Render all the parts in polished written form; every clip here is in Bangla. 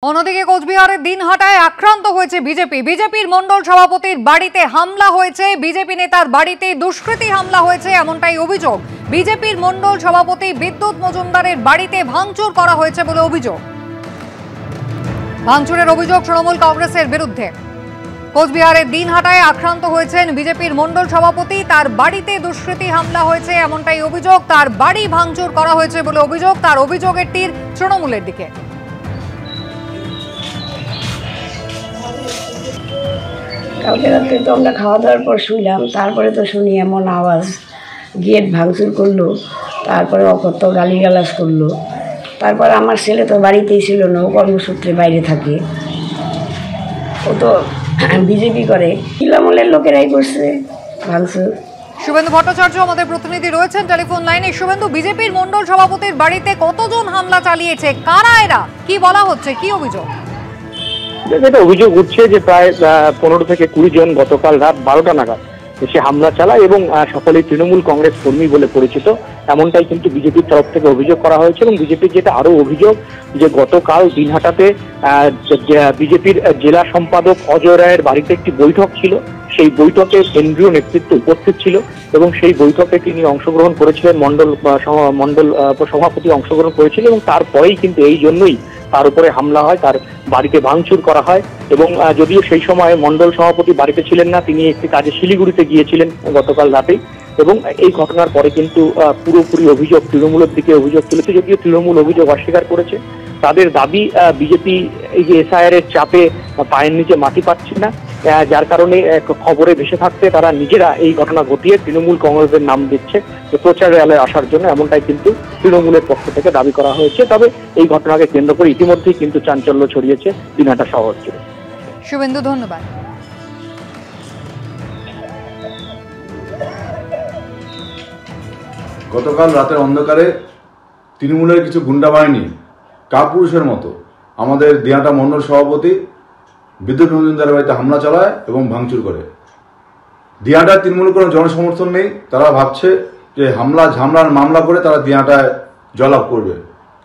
অন্যদিকে কোচবিহারের দিনহাটায় আক্রান্ত হয়েছে বিজেপির মণ্ডল সভাপতির বাড়িতে হামলা হয়েছে। বিজেপি নেতার বাড়িতে দুষ্কৃতী হামলা হয়েছে এমনটাই অভিযোগ। বিজেপির মণ্ডল সভাপতি বিদ্যুৎ মজুমদারের বাড়িতে ভাঙচুর করা হয়েছে বলে অভিযোগ। ভাঙচুরের অভিযোগ তৃণমূল কংগ্রেসের বিরুদ্ধে। কোচবিহারের দিনহাটায় আক্রান্ত হয়েছেন বিজেপির মণ্ডল সভাপতি, তার বাড়িতে দুষ্কৃতী হামলা হয়েছে এমনটাই অভিযোগ। তার বাড়ি ভাঙচুর করা হয়েছে বলে অভিযোগ। তার অভিযোগের তীর তৃণমূলের দিকে। কালকে রাতে তো আমরা খাওয়া দাওয়ার পর শুনলাম, তারপরে তো শুনি এমন আওয়াজ, গেট ভাঙচুর করলো, তারপরে অকথ্য গালিগালাজ করলো। তারপর আমার ছেলে তো বাড়িতেই ছিল না, ও কর্মসূত্রে বাইরে থাকে, ও তো বিজেপি করে, তৃণমূলের লোকেরাই করছে ভাঙচুর। শুভেন্দু ভট্টাচার্য আমাদের প্রতিনিধি রয়েছেন টেলিফোন লাইনে। শুভেন্দু, বিজেপির মণ্ডল সভাপতির বাড়িতে কতজন হামলা চালিয়েছে, কারা এরা, কি বলা হচ্ছে, কি অভিযোগ? যেটা অভিযোগ উঠছে যে প্রায় 15 থেকে 20 জন গতকাল রাত 12টা নাগাদ এসে হামলা চালায় এবং সকলেই তৃণমূল কংগ্রেস কর্মী বলে পরিচিত, এমনটাই কিন্তু বিজেপির তরফ থেকে অভিযোগ করা হয়েছে। এবং বিজেপির যেটা আরো অভিযোগ যে গতকাল দিনহাটাতে বিজেপির জেলা সম্পাদক অজয় রায়ের বাড়িতে একটি বৈঠক ছিল, সেই বৈঠকে কেন্দ্রীয় নেতৃত্ব উপস্থিত ছিল এবং সেই বৈঠকে তিনি অংশগ্রহণ করেছিলেন, মণ্ডল সভাপতি অংশগ্রহণ করেছিলেন এবং তারপরেই কিন্তু এই জন্যই তার উপরে হামলা হয়, তার বাড়িতে ভাঙচুর করা হয়। এবং যদিও সেই সময় মণ্ডল সভাপতি বাড়িতে ছিলেন না, তিনি একটি কাজে শিলিগুড়িতে গিয়েছিলেন গতকাল রাতেই। এবং এই ঘটনার পরে কিন্তু পুরোপুরি অভিযোগ তৃণমূলের দিকে অভিযোগ তুলেছে, যদিও তৃণমূল অভিযোগ অস্বীকার করেছে। তাদের দাবি বিজেপি এই যে এসআইআর এর চাপে পায়ের নিচে মাটি পাচ্ছে না, যার কারণে খবরে ভেসে থাকতে তারা নিজেরা এই ঘটনা ঘটিয়ে তৃণমূল কংগ্রেসের নাম দিচ্ছে প্রচার র্যালিতে আসার জন্য, এমনটাই কিন্তু তৃণমূলের পক্ষ থেকে দাবি করা হয়েছে। তবে এই ঘটনাকে কেন্দ্র করে ইতিমধ্যেই কিন্তু চাঞ্চল্য ছড়িয়েছে দিনহাটা শহর জুড়ে। শুভেন্দু, ধন্যবাদ। গতকাল রাতের অন্ধকারে তৃণমূলের কিছু গুন্ডা বাহিনী কাপুরুষের মতো আমাদের দিনহাটা মণ্ডল সভাপতি বিদ্যুৎ মজুমদারের বাড়িতে হামলা চালায় এবং ভাঙচুর করে। দিনহাটায় তৃণমূলের কোনো জনসমর্থন নেই, তারা ভাবছে যে ঝামলার মামলা করে তারা দিনহাটায় জয়লাভ করবে।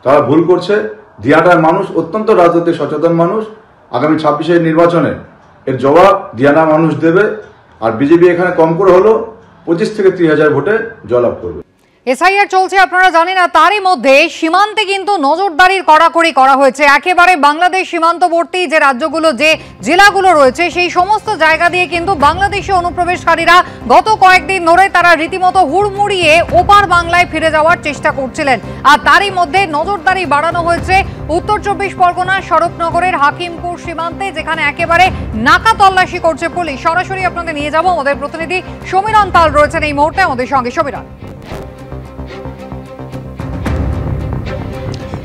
তারা ভুল করছে। দিনহাটার মানুষ অত্যন্ত রাজনৈতিক সচেতন মানুষ। আগামী 26-এর নির্বাচনে এর জবাব দিনহাটার মানুষ দেবে। আর বিজেপি এখানে কম করে হলো 25 থেকে 30 হাজার ভোটে জয়লাভ করবে। এসআইআর চলছে, আপনারা জানেন না, তারই মধ্যে সীমান্তে কিন্তু নজরদারির কড়াকড়ি করা হয়েছে। একেবারে বাংলাদেশ সীমান্তবর্তী যে রাজ্যগুলো, যে জেলাগুলো রয়েছে, সেই সমস্ত জায়গা দিয়ে কিন্তু বাংলাদেশি অনুপ্রবেশকারীরা গত কয়েকদিন ধরে তারা রীতিমতো হুড়মুড়িয়ে ওপার বাংলায় ফিরে যাওয়ার চেষ্টা করছিলেন। আর তারই মধ্যে নজরদারি বাড়ানো হয়েছে উত্তর 24 পরগনার স্বরূপনগরের হাকিমপুর সীমান্তে, যেখানে একেবারে নাকা তল্লাশি করছে পুলিশ। সরাসরি আপনাদের নিয়ে যাব, আমাদের প্রতিনিধি সমীরণ পাল রয়েছেন এই মুহূর্তে আমাদের সঙ্গে। সমীরণ,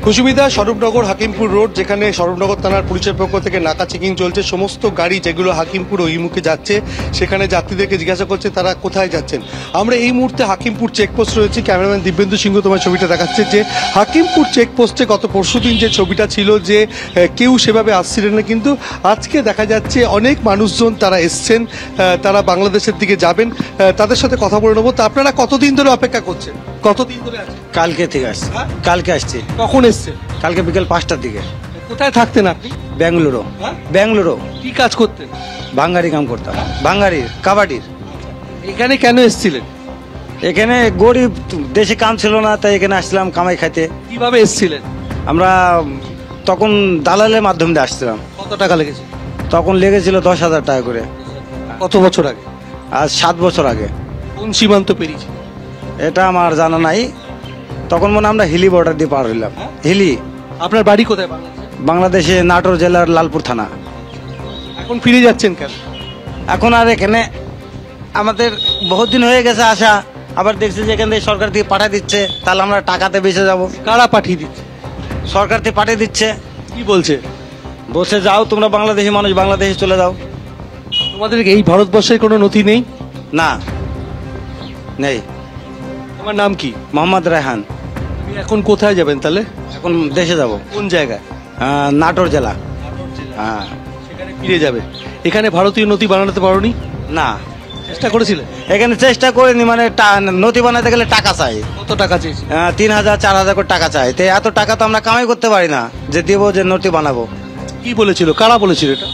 কুচবিহার স্বরূপনগর হাকিমপুর রোড, যেখানে স্বরূপনগর থানার পুলিশের পক্ষ থেকে নাকা চেকিং চলছে। সমস্ত গাড়ি যেগুলো হাকিমপুর অভিমুখে যাচ্ছে, সেখানে যাত্রীদেরকে জিজ্ঞাসা করছে তারা কোথায় যাচ্ছেন। আমরা এই মুহূর্তে হাকিমপুর চেকপোস্ট রয়েছি। ক্যামেরাম্যান দিব্যেন্দু সিংহ তোমার ছবিটা দেখাচ্ছে যে হাকিমপুর চেকপোস্টে গত পরশুদিন যে ছবিটা ছিল যে কেউ সেভাবে আসছিলেন না, কিন্তু আজকে দেখা যাচ্ছে অনেক মানুষজন তারা এসছেন, তারা বাংলাদেশের দিকে যাবেন। তাদের সাথে কথা বলে নেবো। তা আপনারা কতদিন ধরে অপেক্ষা করছেন? কতদিন ধরে আছেন? কালকে থেকে আসছি। কালকে আসছি। কখন এসছেন? কালকে বিকেল 5টার দিকে। কোথায় থাকতেন আপনি? ব্যাঙ্গালুরু। ব্যাঙ্গালুরু। কি কাজ করতেন? ভাঙ্গারি কাম করতাম, ভাঙ্গারির কাবাডির। এখানে কেন এসেছিলেন? এখানে গরিব, দেশে কাম ছিল না, তাই এখানে আসছিলাম কামাই খাইতে। কিভাবে এসেছিলেন? আমরা তখন দালালের মাধ্যমে দিয়ে আসছিলাম। কত টাকা লেগেছে? তখন লেগেছিল 10,000 টাকা করে। কত বছর আগে? আজ 7 বছর আগে। কোন সীমান্ত পেরিয়েছি এটা আমার জানা নাই। তখন মনে আমরা হিলি বর্ডার দিয়ে পার হইলাম। হিলি। আপনার বাড়ি কোথায়? বাংলাদেশে নাটোর জেলার লালপুর থানা। এখন ফিরে যাচ্ছেন কেন? এখন আর এখানে আমাদের বহুত দিন হয়ে গেছে আসা, আবার দেখছি যে এখান থেকে সরকার থেকে পাঠিয়ে দিচ্ছে, তাহলে আমরা টাকাতে বেঁচে যাব। কারা পাঠিয়ে দিচ্ছে? সরকার থেকে পাঠিয়ে দিচ্ছে। কি বলছে? বসে যাও তোমরা, বাংলাদেশি মানুষ, বাংলাদেশে চলে যাও। তোমাদের এই ভারতবর্ষের কোনো নথি নেই? না, নেই। তোমার নাম কি? মোহাম্মদ রায়হান। তুমি এখন কোথায় যাবেন তাহলে? এখন দেশে যাব। কোন জায়গায়? নাটোর জেলা। হ্যাঁ, সেখানে ফিরে যাবে। এখানে ভারতীয় নথি বানাতে পারোনি? না। চেষ্টা করেছিলে? এখানে চেষ্টা করিনি, মানে নথি বানাতে গেলে টাকা চাই। কত টাকা চাইছি? 3,000 4,000 করে টাকা চাই। তো এত টাকা তো আমরা কামাই করতে পারি না যে দেবো, যে নথি বানাবো। কি বলেছিল, কারা বলেছিল এটা?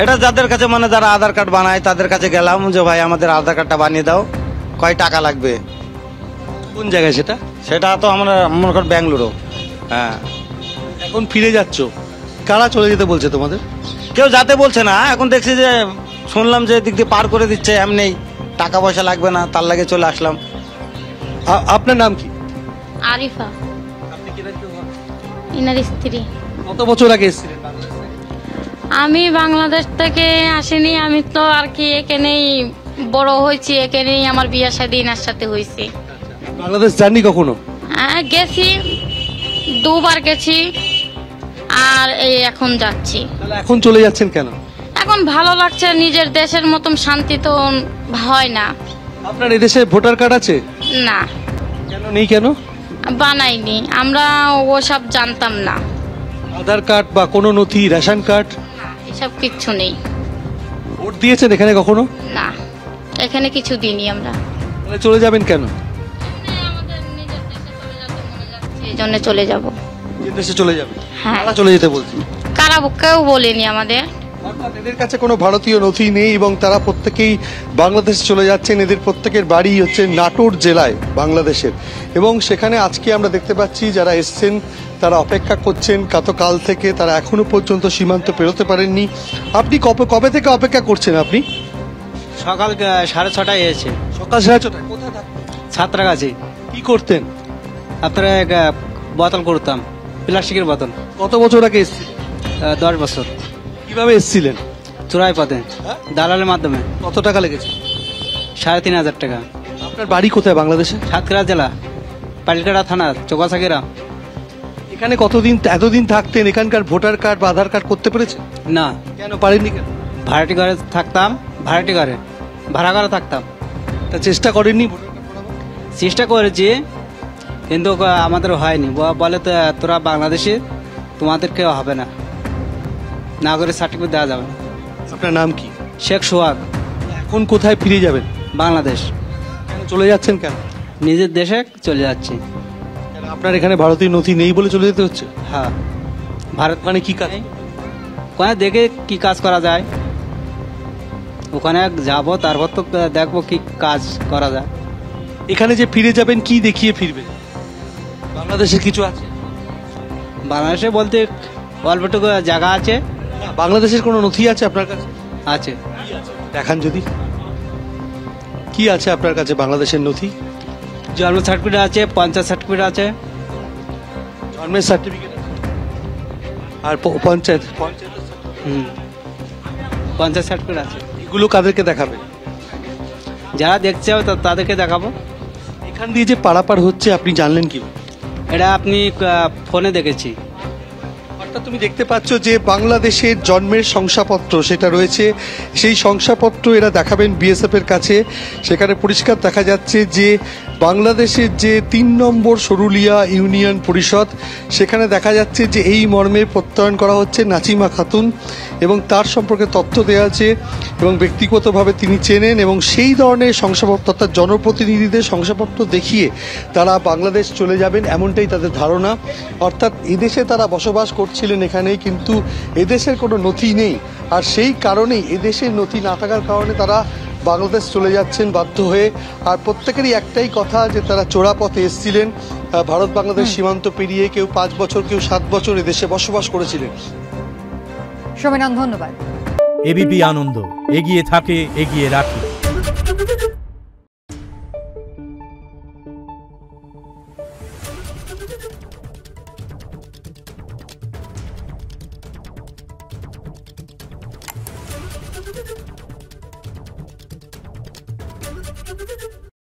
এটা যাদের কাছে মানে যারা আধার কার্ড বানায় তাদের কাছে গেলাম যে ভাই আমাদের আধার কার্ডটা বানিয়ে দাও, কয় টাকা লাগবে। কোন জায়গায় সেটা? সেটা তো আমরা মনে কর ব্যাঙ্গালুরু। হ্যাঁ, এখন ফিরে যাচ্ছ, কারা চলে যেতে বলছে তোমাদের? কেউ যাতে বলছে না, এখন দেখছি যে শুনলাম যে দিক দিয়ে পার করে দিচ্ছে, এমনি টাকা পয়সা লাগবে না, তার লাগে চলে আসলাম। আপনার নাম কি? আরিফা, ইনার স্ত্রী। কত বছর আগে এসেছিলেন? আমি বাংলাদেশ থেকে আসিনি, আমি তো আর কি এখানেই বড় হয়েছি, এখানেই আমার বিয়ে শাদী ইনার সাথে হয়েছে। বাংলাদেশ যাননি কখনো? হ্যাঁ গেছি, 2 বার গেছি, আর এই এখন যাচ্ছি। তাহলে এখন চলে যাচ্ছেন কেন? এখন ভালো লাগছে, নিজের দেশের মতন শান্তি তো হয় না। আপনার এদেশে ভোটার কার্ড আছে? না, কেন নেই? কেন বানাইনি, আমরা ওসব জানতাম না। আধার কার্ড বা কোনো নথি, রেশন কার্ড এসব কিচ্ছু নেই। ভোট দিয়েছেন এখানে কখনো? না, এখানে কিছু দিইনি আমরা। তাহলে চলে যাবেন কেন? আমাদের নিজের দেশে চলে যেতে মনে যাচ্ছে, এই জন্য চলে যাব। যে দেশে চলে যাবেন? হ্যাঁ। কারা চলে যেতে বলছে? কারা কেউ বলেনি আমাদের। অর্থাৎ এদের কাছে কোনো ভারতীয় নথি নেই এবং তারা প্রত্যেকেই বাংলাদেশে চলে যাচ্ছেন। এদের প্রত্যেকের বাড়ি হচ্ছে নাটোর জেলায় বাংলাদেশের, এবং সেখানে আজকে আমরা দেখতে পাচ্ছি যারা এসছেন তারা অপেক্ষা করছেন কাল থেকে, তারা এখনো পর্যন্ত সীমান্ত পেরোতে পারেননি। আপনি কবে থেকে অপেক্ষা করছেন? আপনি সকাল 6:30টায় এসেছে। সকাল 6:30টায়? কোথায় থাকতেন? ছাত্রাগাছি। কি করতেন? আপনার বোতল করতাম, প্লাস্টিকের বোতল। কত বছর আগে এসেছিলেন? 10 বছর। কিভাবে এসেছিলেন? চোরাই পথে, দালালের মাধ্যমে। কত টাকা লেগেছে? 3,500 টাকা। আপনার বাড়ি কোথায় বাংলাদেশে? সাতক্ষীরা জেলা, পালিকাটা থানা, চৌকাছাকিরা। এখানে এতদিন থাকতেন, এখানকার ভোটার কার্ড বা আধার কার্ড করতে পেরেছেন? না। কেন পারেননি? কেন? ভাড়াটি ঘরে থাকতাম, ভাড়া ঘরে থাকতাম। তা চেষ্টা করেননি? চেষ্টা করেছি কিন্তু আমাদের হয়নি। বলে তো তোরা বাংলাদেশে, তোমাদেরকে হবে না, নাগরিক সার্টিফিকেট দেওয়া যাবে না। আপনার নাম কি? শেখ সোহাগ। এখন কোথায় ফিরে যাবেন? বাংলাদেশ। কেন চলে যাচ্ছেন? কেন? নিজের দেশে চলে যাচ্ছি। কেন আপনার এখানে ভারতীয় নথি নেই বলে চলে যেতে হচ্ছে? হ্যাঁ, ভারত মানে কি কাজ? ওখানে দেখে কি কাজ করা যায়, ওখানে যাব, তারপর তো দেখবো কি কাজ করা যায়। এখানে যে ফিরে যাবেন কি দেখিয়ে ফিরবেন? বাংলাদেশে কিছু আছে? বাংলাদেশে বলতে অল্পটুকু জায়গা আছে। বাংলাদেশের কোনো নথি আছে আপনার কাছে? আছে। দেখান যদি, কি আছে আপনার কাছে বাংলাদেশের নথি? জন্ম সার্টিফিকেট আছে, পঞ্চায়েত সার্টিফিকেট আছে। জন্মের সার্টিফিকেট আর পঞ্চায়েত পঞ্চায়েত সার্টিফিকেট আছে। এগুলো কাদেরকে দেখাবে? যারা দেখছে তাদেরকে দেখাবো। এখান দিয়ে যে পারাপার হচ্ছে আপনি জানলেন কি? এটা আপনি ফোনে দেখেছি। অর্থাৎ তুমি দেখতে পাচ্ছ যে বাংলাদেশের জন্মের শংসাপত্র সেটা রয়েছে, সেই শংসাপত্র এরা দেখাবেন বিএসএফ এর কাছে। সেখানে পরিষ্কার দেখা যাচ্ছে যে বাংলাদেশের যে 3 নম্বর সরুলিয়া ইউনিয়ন পরিষদ, সেখানে দেখা যাচ্ছে যে এই মর্মে প্রত্যয়ন করা হচ্ছে নাচিমা খাতুন, এবং তার সম্পর্কে তথ্য দেওয়া আছে এবং ব্যক্তিগতভাবে তিনি চেনেন, এবং সেই ধরনের শংসাপত্র অর্থাৎ জনপ্রতিনিধিদের শংসাপত্র দেখিয়ে তারা বাংলাদেশ চলে যাবেন এমনটাই তাদের ধারণা। অর্থাৎ এদেশে তারা বসবাস করছিলেন এখানেই, কিন্তু এদেশের কোনো নথি নেই, আর সেই কারণেই এদেশের নথি না থাকার কারণে তারা বাংলাদেশ চলে যাচ্ছেন বাধ্য হয়ে। আর প্রত্যেকেরই একটাই কথা যে তারা চোরা পথে এসেছিলেন, ভারত বাংলাদেশ সীমান্ত পেরিয়ে, কেউ 5 বছর, কেউ 7 বছর এদেশে বসবাস করেছিলেন। সমীরণ, ধন্যবাদ। এবিপি আনন্দ, এগিয়ে থাকে, এগিয়ে রাখে।